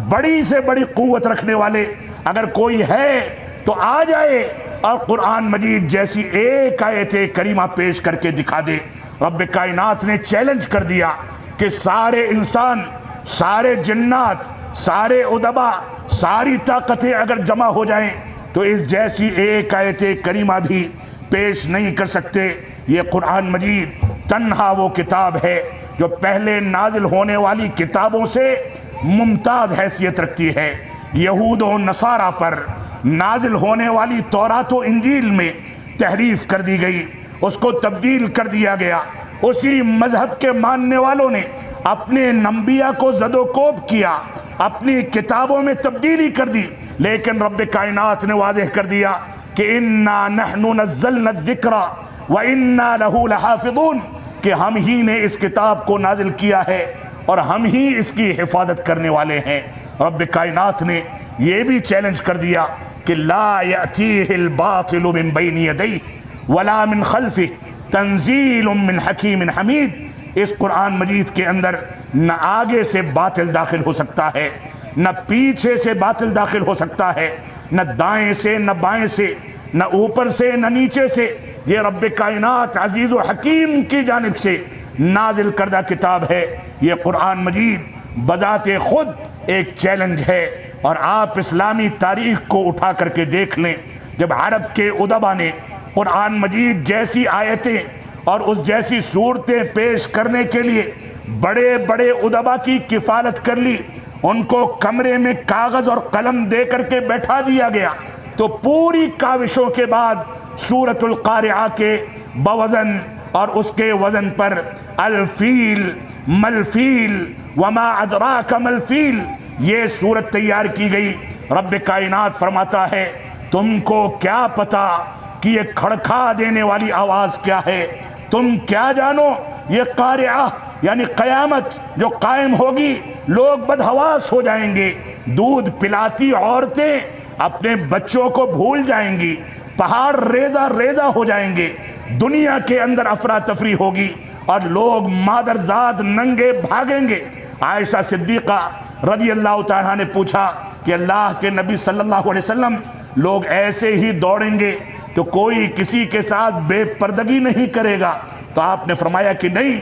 بڑی سے بڑی قوت رکھنے والے، اگر کوئی ہے تو آ جائے اور قرآن مجید جیسی ایک آیت کریمہ پیش کر کے دکھا دے۔ رب کائنات نے چیلنج کر دیا کہ سارے انسان، سارے جنات، سارے ادبا، ساری طاقتیں اگر جمع ہو جائیں تو اس جیسی ایک آیت کریمہ بھی پیش نہیں کر سکتے۔ یہ قرآن مجید تنہا وہ کتاب ہے جو پہلے نازل ہونے والی کتابوں سے ممتاز حیثیت رکھتی ہے۔ یہود و نصارہ پر نازل ہونے والی تورات و انجیل میں تحریف کر دی گئی، اس کو تبدیل کر دیا گیا۔ اسی مذہب کے ماننے والوں نے اپنے انبیاء کو زد و کوب کیا، اپنی کتابوں میں تبدیلی کر دی، لیکن رب کائنات نے واضح کر دیا کہ اِنَّا نَحْنُ نَزَّلْنَا الذِّكْرَ وَإِنَّا لَهُ لَحَافِظُونَ، کہ ہم ہی نے اس کتاب کو نازل کیا ہے اور ہم ہی اس کی حفاظت کرنے والے ہیں۔ رب کائنات نے یہ بھی چیلنج کر دیا کہ لا یأتیہ الباطل من بین یدیہ ولا من خلفہ تنزیل من حکیم حمید۔ اس قرآن مجید کے اندر نہ آگے سے باطل داخل ہو سکتا ہے، نہ پیچھے سے باطل داخل ہو سکتا ہے، نہ دائیں سے نہ بائیں سے، نہ اوپر سے نہ نیچے سے۔ یہ رب کائنات عزیز و حکیم کی جانب سے نازل کردہ کتاب ہے۔ یہ قرآن مجید بذات خود ایک چیلنج ہے، اور آپ اسلامی تاریخ کو اٹھا کر کے دیکھ لیں، جب عرب کے ادبا نے قرآن مجید جیسی آیتیں اور اس جیسی صورتیں پیش کرنے کے لیے بڑے بڑے ادبا کی کفالت کر لی، ان کو کمرے میں کاغذ اور قلم دے کر کے بیٹھا دیا گیا، تو پوری کاوشوں کے بعد سورۃ القارعہ کے بوزن اور اس کے وزن پر الفیل ملفیل وما ادراک ملفیل یہ صورت تیار کی گئی۔ رب کائنات فرماتا ہے تم کو کیا پتا کہ یہ کھڑکھا دینے والی آواز کیا ہے، تم کیا جانو یہ قارعہ یعنی قیامت جو قائم ہوگی، لوگ بدحواس ہو جائیں گے، دودھ پلاتی عورتیں اپنے بچوں کو بھول جائیں گی، پہاڑ ریزہ ریزہ ہو جائیں گے، دنیا کے اندر افراتفری ہوگی اور لوگ مادرزاد ننگے بھاگیں گے۔ عائشہ صدیقہ رضی اللہ تعالیٰ نے پوچھا کہ اللہ کے نبی صلی اللہ علیہ وسلم لوگ ایسے ہی دوڑیں گے تو کوئی کسی کے ساتھ بے پردگی نہیں کرے گا؟ تو آپ نے فرمایا کہ نہیں،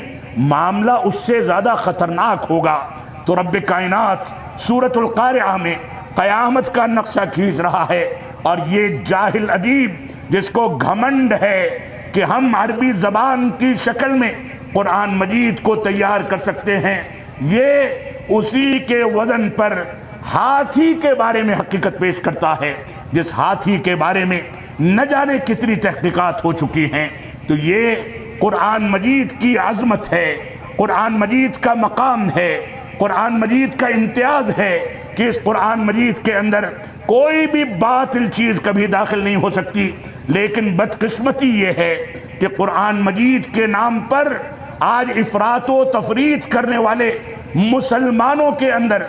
معاملہ اس سے زیادہ خطرناک ہوگا۔ تو رب کائنات سورۃ القارعہ میں قیامت کا نقشہ کھینچ رہا ہے، اور یہ جاہل ادیب جس کو گھمنڈ ہے کہ ہم عربی زبان کی شکل میں قرآن مجید کو تیار کر سکتے ہیں، یہ اسی کے وزن پر ہاتھی کے بارے میں حقیقت پیش کرتا ہے، جس ہاتھی کے بارے میں نہ جانے کتنی تحقیقات ہو چکی ہیں۔ تو یہ قرآن مجید کی عظمت ہے، قرآن مجید کا مقام ہے، قرآن مجید کا امتیاز ہے کہ اس قرآن مجید کے اندر کوئی بھی باطل چیز کبھی داخل نہیں ہو سکتی۔ لیکن بدقسمتی یہ ہے کہ قرآن مجید کے نام پر آج افراط و تفریط کرنے والے مسلمانوں کے اندر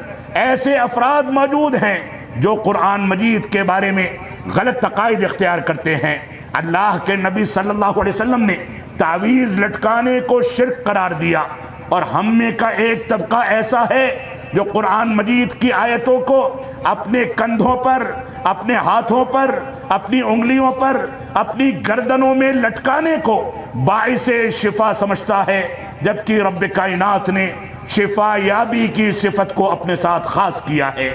ایسے افراد موجود ہیں جو قرآن مجید کے بارے میں غلط عقائد اختیار کرتے ہیں۔ اللہ کے نبی صلی اللہ علیہ وسلم نے تعویذ لٹکانے کو شرک قرار دیا، اور ہم میں کا ایک طبقہ ایسا ہے جو قرآن مجید کی آیتوں کو اپنے کندھوں پر، اپنے ہاتھوں پر، اپنی انگلیوں پر، اپنی گردنوں میں لٹکانے کو باعث شفا سمجھتا ہے، جبکہ رب کائنات نے شفا یابی کی صفت کو اپنے ساتھ خاص کیا ہے۔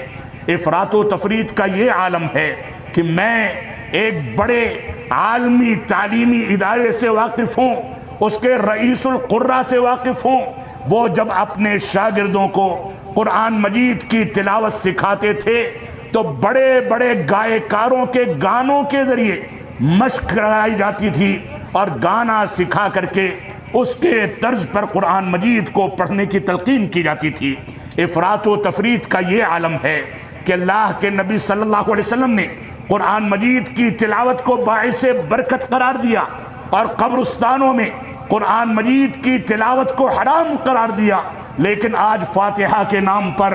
افراط و تفریط کا یہ عالم ہے کہ میں ایک بڑے عالمی تعلیمی ادارے سے واقف ہوں، اس کے رئیس القراء سے واقف ہوں، وہ جب اپنے شاگردوں کو قرآن مجید کی تلاوت سکھاتے تھے تو بڑے بڑے گائےکاروں کے گانوں کے ذریعے مشق کرائی جاتی تھی، اور گانا سکھا کر کے اس کے طرز پر قرآن مجید کو پڑھنے کی تلقین کی جاتی تھی۔ افراط و تفریط کا یہ عالم ہے کہ اللہ کے نبی صلی اللہ علیہ وسلم نے قرآن مجید کی تلاوت کو باعث برکت قرار دیا، اور قبرستانوں میں قرآن مجید کی تلاوت کو حرام قرار دیا، لیکن آج فاتحہ کے نام پر،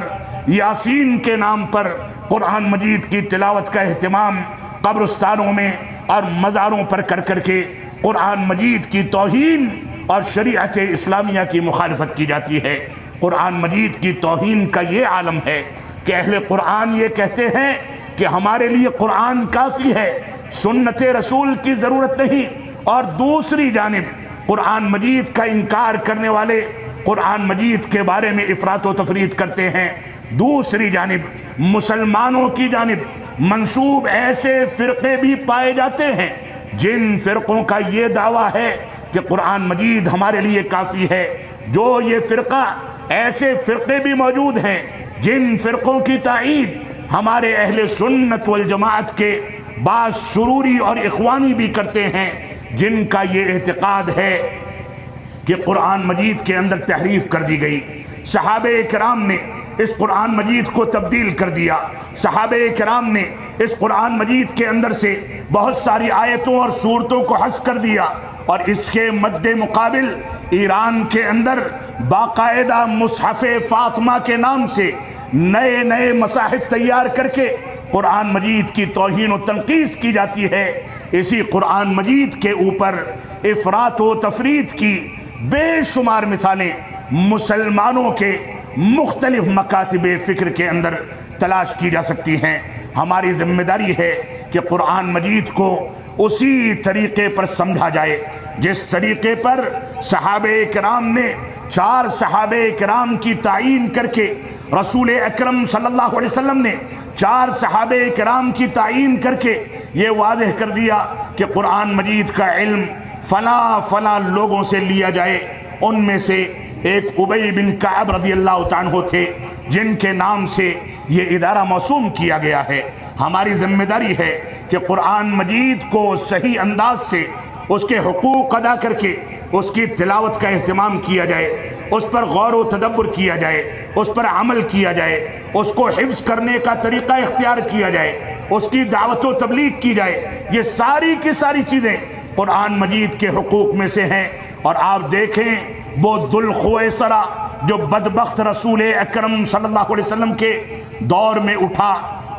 یاسین کے نام پر قرآن مجید کی تلاوت کا اہتمام قبرستانوں میں اور مزاروں پر کر کر کے قرآن مجید کی توہین اور شریعت اسلامیہ کی مخالفت کی جاتی ہے۔ قرآن مجید کی توہین کا یہ عالم ہے کہ اہل قرآن یہ کہتے ہیں کہ ہمارے لیے قرآن کافی ہے، سنت رسول کی ضرورت نہیں، اور دوسری جانب قرآن مجید کا انکار کرنے والے قرآن مجید کے بارے میں افراط و تفریط کرتے ہیں، دوسری جانب مسلمانوں کی جانب منسوب ایسے فرقے بھی پائے جاتے ہیں جن فرقوں کا یہ دعویٰ ہے کہ قرآن مجید ہمارے لیے کافی ہے۔ جو یہ فرقہ ایسے فرقے بھی موجود ہیں جن فرقوں کی تائید ہمارے اہل سنت والجماعت کے بعض سروری اور اخوانی بھی کرتے ہیں، جن کا یہ اعتقاد ہے کہ قرآن مجید کے اندر تحریف کر دی گئی، صحابہ کرام نے اس قرآن مجید کو تبدیل کر دیا، صحابہ کرام نے اس قرآن مجید کے اندر سے بہت ساری آیتوں اور سورتوں کو حذف کر دیا، اور اس کے مد مقابل ایران کے اندر باقاعدہ مصحف فاطمہ کے نام سے نئے نئے مصاحف تیار کر کے قرآن مجید کی توہین و تنقیص کی جاتی ہے۔ اسی قرآن مجید کے اوپر افراط و تفریط کی بے شمار مثالیں مسلمانوں کے مختلف مکاتب فکر کے اندر تلاش کی جا سکتی ہیں۔ ہماری ذمہ داری ہے کہ قرآن مجید کو اسی طریقے پر سمجھا جائے جس طریقے پر صحابہ کرام نے 4 صحابہ کرام کی تعیین کر کے، رسول اکرم صلی اللہ علیہ وسلم نے 4 صحابہ کرام کی تعیین کر کے یہ واضح کر دیا کہ قرآن مجید کا علم فلاں فلاں لوگوں سے لیا جائے۔ ان میں سے ایک ابی بن کعب رضی اللہ تعالیٰ عنہ تھے جن کے نام سے یہ ادارہ موسوم کیا گیا ہے۔ ہماری ذمہ داری ہے کہ قرآن مجید کو صحیح انداز سے اس کے حقوق ادا کر کے اس کی تلاوت کا اہتمام کیا جائے، اس پر غور و تدبر کیا جائے، اس پر عمل کیا جائے، اس کو حفظ کرنے کا طریقہ اختیار کیا جائے، اس کی دعوت و تبلیغ کی جائے۔ یہ ساری کی ساری چیزیں قرآن مجید کے حقوق میں سے ہیں۔ اور آپ دیکھیں وہ ذوالخویسرہ جو بدبخت رسول اکرم صلی اللہ علیہ وسلم کے دور میں اٹھا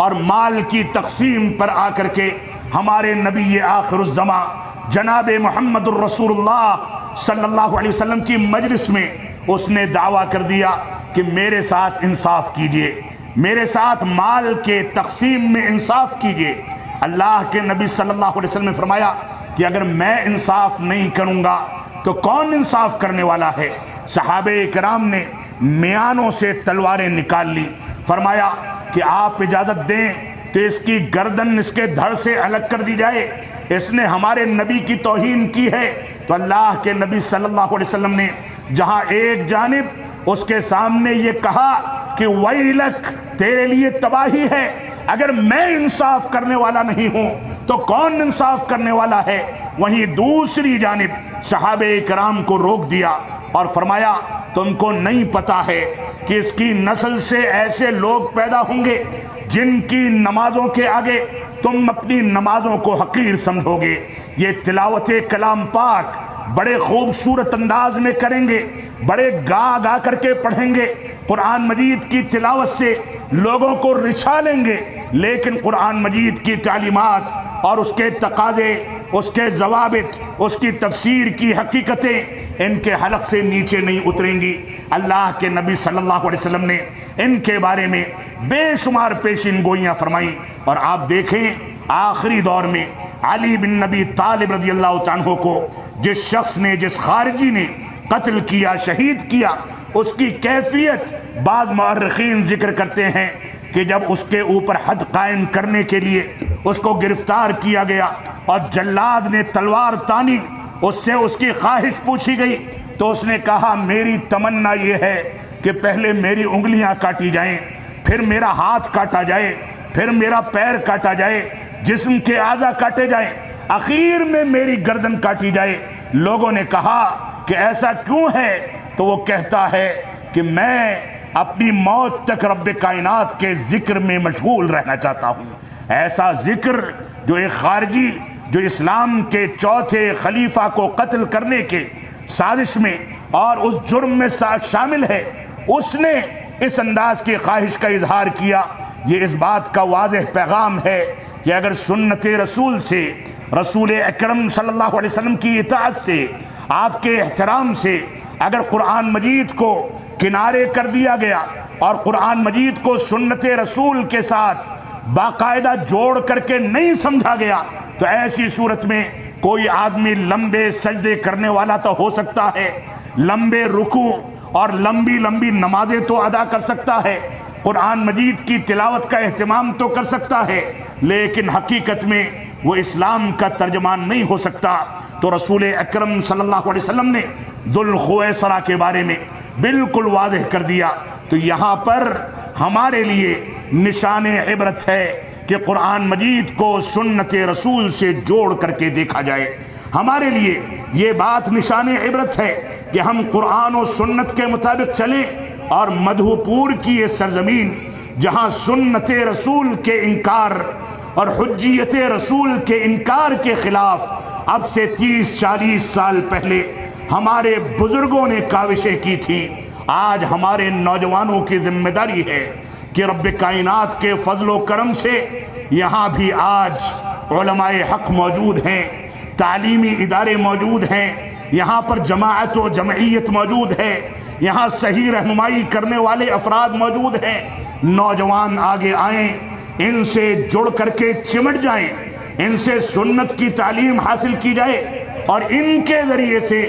اور مال کی تقسیم پر آ کر کے ہمارے نبی آخر الزماں جناب محمد الرسول اللہ صلی اللہ علیہ وسلم کی مجلس میں اس نے دعویٰ کر دیا کہ میرے ساتھ انصاف کیجئے، میرے ساتھ مال کے تقسیم میں انصاف کیجئے۔ اللہ کے نبی صلی اللہ علیہ وسلم نے فرمایا کہ اگر میں انصاف نہیں کروں گا تو کون انصاف کرنے والا ہے؟ صحابہ کرام نے میانوں سے تلواریں نکال لی، فرمایا کہ آپ اجازت دیں تو اس کی گردن اس کے دھڑ سے الگ کر دی جائے، اس نے ہمارے نبی کی توہین کی ہے۔ تو اللہ کے نبی صلی اللہ علیہ وسلم نے جہاں ایک جانب اس کے سامنے یہ کہا کہ ویلک تیرے لیے تباہی ہے، اگر میں انصاف کرنے والا نہیں ہوں تو کون انصاف کرنے والا ہے، وہیں دوسری جانب صحابہ کرام کو روک دیا اور فرمایا تم کو نہیں پتا ہے کہ اس کی نسل سے ایسے لوگ پیدا ہوں گے جن کی نمازوں کے آگے تم اپنی نمازوں کو حقیر سمجھو گے۔ یہ تلاوت کلام پاک بڑے خوبصورت انداز میں کریں گے، بڑے گا گا کر کے پڑھیں گے، قرآن مجید کی تلاوت سے لوگوں کو رچھا لیں گے، لیکن قرآن مجید کی تعلیمات اور اس کے تقاضے، اس کے ضوابط، اس کی تفسیر کی حقیقتیں ان کے حلق سے نیچے نہیں اتریں گی۔ اللہ کے نبی صلی اللہ علیہ وسلم نے ان کے بارے میں بے شمار پیشین گوئیاں فرمائیں۔ اور آپ دیکھیں آخری دور میں علی بن نبی طالب رضی اللہ عنہ کو جس شخص نے، جس خارجی نے قتل کیا، شہید کیا، اس کی کیفیت بعض مورخین ذکر کرتے ہیں کہ جب اس کے اوپر حد قائم کرنے کے لیے اس کو گرفتار کیا گیا اور جلاد نے تلوار تانی، اس سے اس کی خواہش پوچھی گئی تو اس نے کہا میری تمنا یہ ہے کہ پہلے میری انگلیاں کاٹی جائیں، پھر میرا ہاتھ کاٹا جائے، پھر میرا پیر کاٹا جائے، جسم کے اعضاء کاٹے جائیں، اخیر میں میری گردن کاٹی جائے۔ لوگوں نے کہا کہ ایسا کیوں ہے؟ تو وہ کہتا ہے کہ میں اپنی موت تک رب کائنات کے ذکر میں مشغول رہنا چاہتا ہوں۔ ایسا ذکر جو ایک خارجی جو اسلام کے چوتھے خلیفہ کو قتل کرنے کے سازش میں اور اس جرم میں شامل ہے، اس نے اس انداز کی خواہش کا اظہار کیا۔ یہ اس بات کا واضح پیغام ہے کہ اگر سنت رسول سے، رسول اکرم صلی اللہ علیہ وسلم کی اطاعت سے، آپ کے احترام سے اگر قرآن مجید کو کنارے کر دیا گیا اور قرآن مجید کو سنت رسول کے ساتھ باقاعدہ جوڑ کر کے نہیں سمجھا گیا تو ایسی صورت میں کوئی آدمی لمبے سجدے کرنے والا تو ہو سکتا ہے، لمبے رکوع اور لمبی لمبی نمازیں تو ادا کر سکتا ہے، قرآن مجید کی تلاوت کا اہتمام تو کر سکتا ہے، لیکن حقیقت میں وہ اسلام کا ترجمان نہیں ہو سکتا۔ تو رسول اکرم صلی اللہ علیہ وسلم نے ذو الخویصرہ کے بارے میں بالکل واضح کر دیا۔ تو یہاں پر ہمارے لیے نشان عبرت ہے کہ قرآن مجید کو سنت رسول سے جوڑ کر کے دیکھا جائے۔ ہمارے لیے یہ بات نشان عبرت ہے کہ ہم قرآن و سنت کے مطابق چلیں، اور مدھو پور کی یہ سرزمین جہاں سنت رسول کے انکار اور حجیت رسول کے انکار کے خلاف اب سے 30-40 سال پہلے ہمارے بزرگوں نے کاوشیں کی تھی، آج ہمارے نوجوانوں کی ذمہ داری ہے کہ رب کائنات کے فضل و کرم سے یہاں بھی آج علماء حق موجود ہیں، تعلیمی ادارے موجود ہیں، یہاں پر جماعت و جمعیت موجود ہے، یہاں صحیح رہنمائی کرنے والے افراد موجود ہیں۔ نوجوان آگے آئیں، ان سے جڑ کر کے چمٹ جائیں، ان سے سنت کی تعلیم حاصل کی جائے، اور ان کے ذریعے سے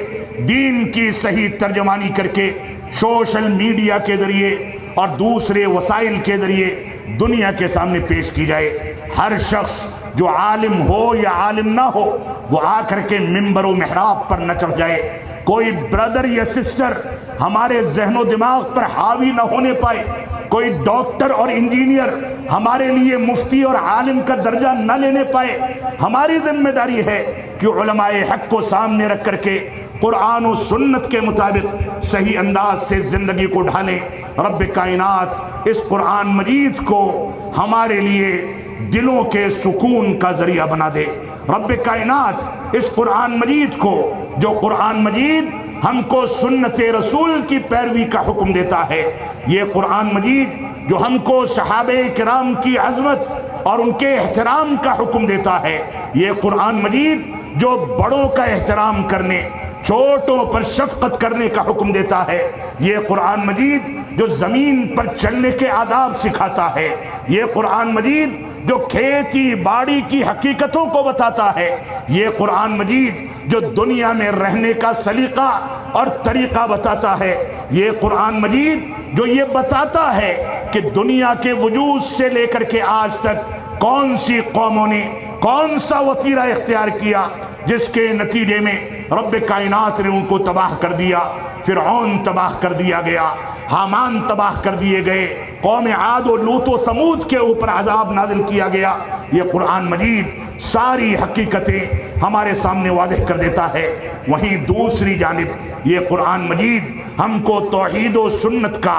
دین کی صحیح ترجمانی کر کے سوشل میڈیا کے ذریعے اور دوسرے وسائل کے ذریعے دنیا کے سامنے پیش کی جائے۔ ہر شخص جو عالم ہو یا عالم نہ ہو وہ آ کر کے ممبر و محراب پر نہ چڑھ جائے، کوئی برادر یا سسٹر ہمارے ذہن و دماغ پر حاوی نہ ہونے پائے، کوئی ڈاکٹر اور انجینئر ہمارے لیے مفتی اور عالم کا درجہ نہ لینے پائے۔ ہماری ذمہ داری ہے کہ علماء حق کو سامنے رکھ کر کے قرآن و سنت کے مطابق صحیح انداز سے زندگی کو ڈھالیں۔ رب کائنات اس قرآن مجید کو ہمارے لیے دلوں کے سکون کا ذریعہ بنا دے۔ رب کائنات اس قرآن مجید کو، جو قرآن مجید ہم کو سنت رسول کی پیروی کا حکم دیتا ہے، یہ قرآن مجید جو ہم کو صحابہ کرام کی عظمت اور ان کے احترام کا حکم دیتا ہے، یہ قرآن مجید جو بڑوں کا احترام کرنے، چھوٹوں پر شفقت کرنے کا حکم دیتا ہے، یہ قرآن مجید جو زمین پر چلنے کے آداب سکھاتا ہے، یہ قرآن مجید جو کھیتی باڑی کی حقیقتوں کو بتاتا ہے، یہ قرآن مجید جو دنیا میں رہنے کا سلیقہ اور طریقہ بتاتا ہے، یہ قرآن مجید جو یہ بتاتا ہے کہ دنیا کے وجود سے لے کر کے آج تک کون سی قوموں نے کون سا وتیرہ اختیار کیا جس کے نتیجے میں رب کائنات نے ان کو تباہ کر دیا۔ فرعون تباہ کر دیا گیا، حامان تباہ کر دیے گئے، قوم عاد و لوط و ثمود کے اوپر عذاب نازل کیا گیا۔ یہ قرآن مجید ساری حقیقتیں ہمارے سامنے واضح کر دیتا ہے۔ وہیں دوسری جانب یہ قرآن مجید ہم کو توحید و سنت کا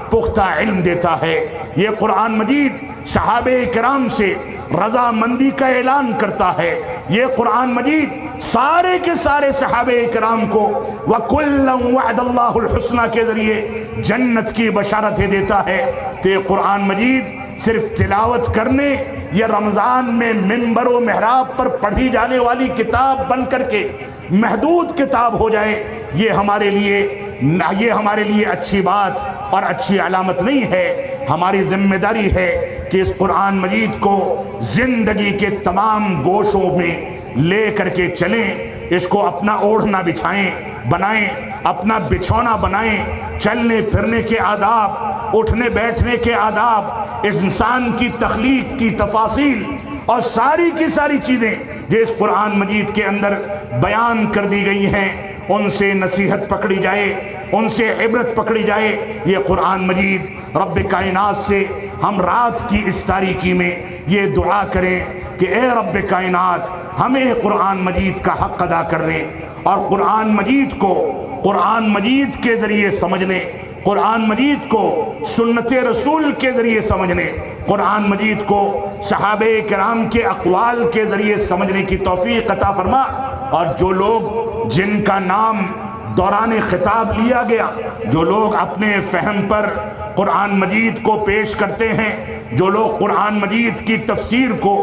پختہ علم دیتا ہے۔ یہ قرآن مجید صحابہ کرام سے رضامندی کا اعلان کرتا ہے۔ یہ قرآن مجید سارے کے سارے صحابہ کرام کو وَكُلًّا وَعَدَ اللَّهُ الْحُسْنَى کے ذریعے جنت کی بشارتیں دیتا ہے۔ تو یہ قرآن مجید صرف تلاوت کرنے یا رمضان میں منبر و محراب پر پڑھی جانے والی کتاب بن کر کے محدود کتاب ہو جائے، یہ ہمارے لیے اچھی بات اور اچھی علامت نہیں ہے۔ ہماری ذمہ داری ہے کہ اس قرآن مجید کو زندگی کے تمام گوشوں میں لے کر کے چلیں، اس کو اپنا اوڑھنا بنائیں، اپنا بچھونا بنائیں، چلنے پھرنے کے آداب، اٹھنے بیٹھنے کے آداب، اس انسان کی تخلیق کی تفاصیل اور ساری کی ساری چیزیں جو اس قرآن مجید کے اندر بیان کر دی گئی ہیں، ان سے نصیحت پکڑی جائے، ان سے عبرت پکڑی جائے۔ یہ قرآن مجید رب کائنات سے ہم رات کی اس تاریکی میں یہ دعا کریں کہ اے رب کائنات ہمیں قرآن مجید کا حق ادا کرنے اور قرآن مجید کو قرآن مجید کے ذریعے سمجھنے، قرآن مجید کو سنت رسول کے ذریعے سمجھنے، قرآن مجید کو صحابہ کرام کے اقوال کے ذریعے سمجھنے کی توفیق عطا فرما۔ اور جو لوگ جن کا نام دوران خطاب لیا گیا، جو لوگ اپنے فہم پر قرآن مجید کو پیش کرتے ہیں، جو لوگ قرآن مجید کی تفسیر کو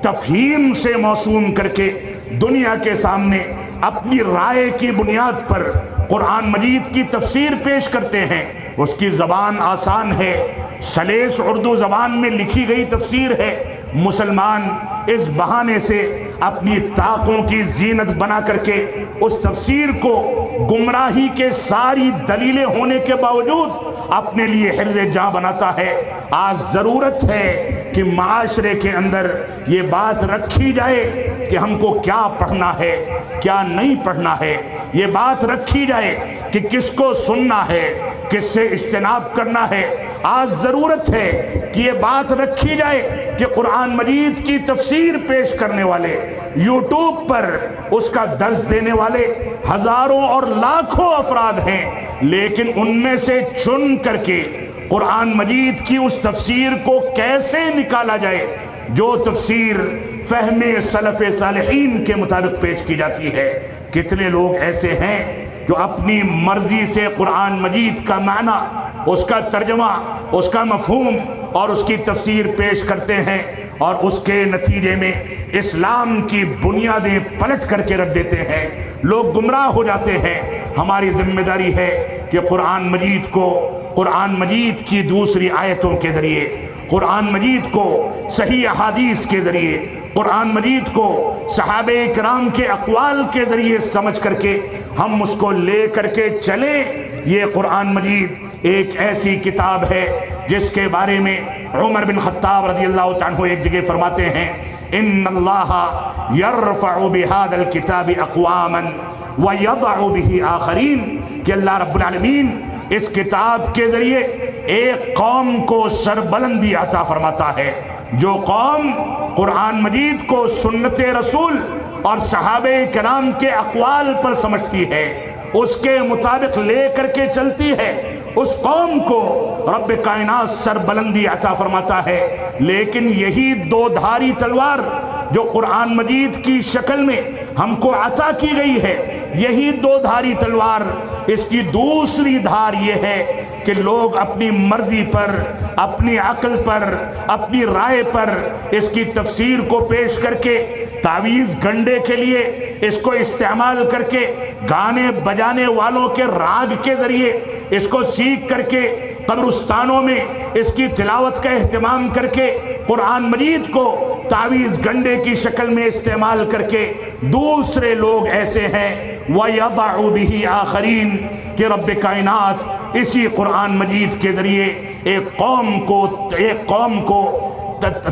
تفہیم سے موسوم کر کے دنیا کے سامنے اپنی رائے کی بنیاد پر قرآن مجید کی تفسیر پیش کرتے ہیں۔ اس کی زبان آسان ہے، سلیس اردو زبان میں لکھی گئی تفسیر ہے۔ مسلمان اس بہانے سے اپنی طاقوں کی زینت بنا کر کے اس تفسیر کو گمراہی کے ساری دلیلیں ہونے کے باوجود اپنے لیے حرز جاں بناتا ہے۔ آج ضرورت ہے کہ معاشرے کے اندر یہ بات رکھی جائے کہ ہم کو کیا پڑھنا ہے، کیا نہیں پڑھنا ہے۔ یہ بات رکھی جائے کہ کس کو سننا ہے، کس سے اجتناب کرنا ہے۔ آج ضرورت ہے کہ یہ بات رکھی جائے کہ قرآن مجید کی تفسیر پیش کرنے والے، یوٹیوب پر اس کا درس دینے والے ہزاروں اور لاکھوں افراد ہیں، لیکن ان میں سے چن کر کے قرآن مجید کی اس تفسیر کو کیسے نکالا جائے جو تفسیر فہم سلف صالحین کے مطابق پیش کی جاتی ہے۔ کتنے لوگ ایسے ہیں جو اپنی مرضی سے قرآن مجید کا معنی، اس کا ترجمہ، اس کا مفہوم اور اس کی تفسیر پیش کرتے ہیں، اور اس کے نتیجے میں اسلام کی بنیادیں پلٹ کر کے رکھ دیتے ہیں۔ لوگ گمراہ ہو جاتے ہیں۔ ہماری ذمہ داری ہے کہ قرآن مجید کو قرآن مجید کی دوسری آیتوں کے ذریعے، قرآن مجید کو صحیح احادیث کے ذریعے، قرآن مجید کو صحابہ کرام کے اقوال کے ذریعے سمجھ کر کے ہم اس کو لے کر کے چلیں۔ یہ قرآن مجید ایک ایسی کتاب ہے جس کے بارے میں عمر بن خطاب رضی اللہ تعالیٰ عنہ ایک جگہ فرماتے ہیں، ان اللہ یرفع بہذا الکتاب اقواما ویضع بہ آخرین، کہ اللہ رب العالمین اس کتاب کے ذریعے ایک قوم کو سربلندی عطا فرماتا ہے۔ جو قوم قرآن مجید کو سنت رسول اور صحابہ کرام کے اقوال پر سمجھتی ہے، اس کے مطابق لے کر کے چلتی ہے، اس قوم کو رب کائنات سربلندی عطا فرماتا ہے۔ لیکن یہی دو دھاری تلوار جو قرآن مجید کی شکل میں ہم کو عطا کی گئی ہے، یہی دو دھاری تلوار، اس کی دوسری دھار یہ ہے کہ لوگ اپنی مرضی پر، اپنی عقل پر، اپنی رائے پر اس کی تفسیر کو پیش کر کے تعویذ گنڈے کے لیے اس کو استعمال کر کے، گانے بجانے والوں کے راگ کے ذریعے اس کو سیکھ کر کے قبرستانوں میں اس کی تلاوت کا اہتمام کر کے قرآن مجید کو تعویذ گنڈے کی شکل میں استعمال کر کے دوسرے لوگ ایسے ہیں وَيَضَعُ بِهِ آخَرِينَ کہ رب کائنات اسی قرآن مجید کے ذریعے ایک قوم کو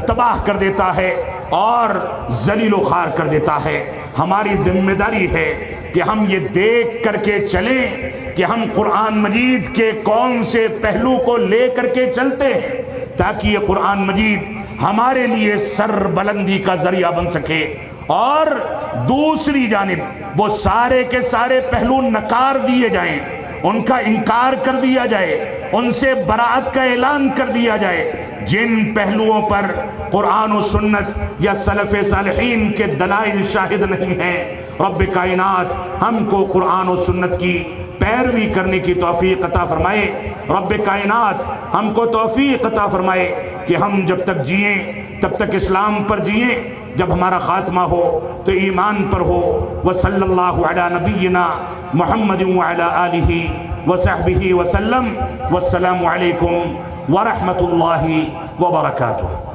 تباہ کر دیتا ہے اور ذلیل و خوار کر دیتا ہے۔ ہماری ذمہ داری ہے کہ ہم یہ دیکھ کر کے چلیں کہ ہم قرآن مجید کے کون سے پہلو کو لے کر کے چلتے ہیں تاکہ یہ قرآن مجید ہمارے لیے سر بلندی کا ذریعہ بن سکے، اور دوسری جانب وہ سارے کے سارے پہلو نکار دیے جائیں، ان کا انکار کر دیا جائے، ان سے براءت کا اعلان کر دیا جائے جن پہلوؤں پر قرآن و سنت یا سلف صالحین کے دلائل شاہد نہیں ہیں۔ رب کائنات ہم کو قرآن و سنت کی پیروی کرنے کی توفیق عطا فرمائے۔ رب کائنات ہم کو توفیق عطا فرمائے کہ ہم جب تک جئیں تب تک اسلام پر جئیں، جب ہمارا خاتمہ ہو تو ایمان پر ہو۔ وصلی اللہ علی نبینا محمد وعلی آلہ وصحبہ وسلم، والسلام علیکم ورحمۃ اللہ وبرکاتہ۔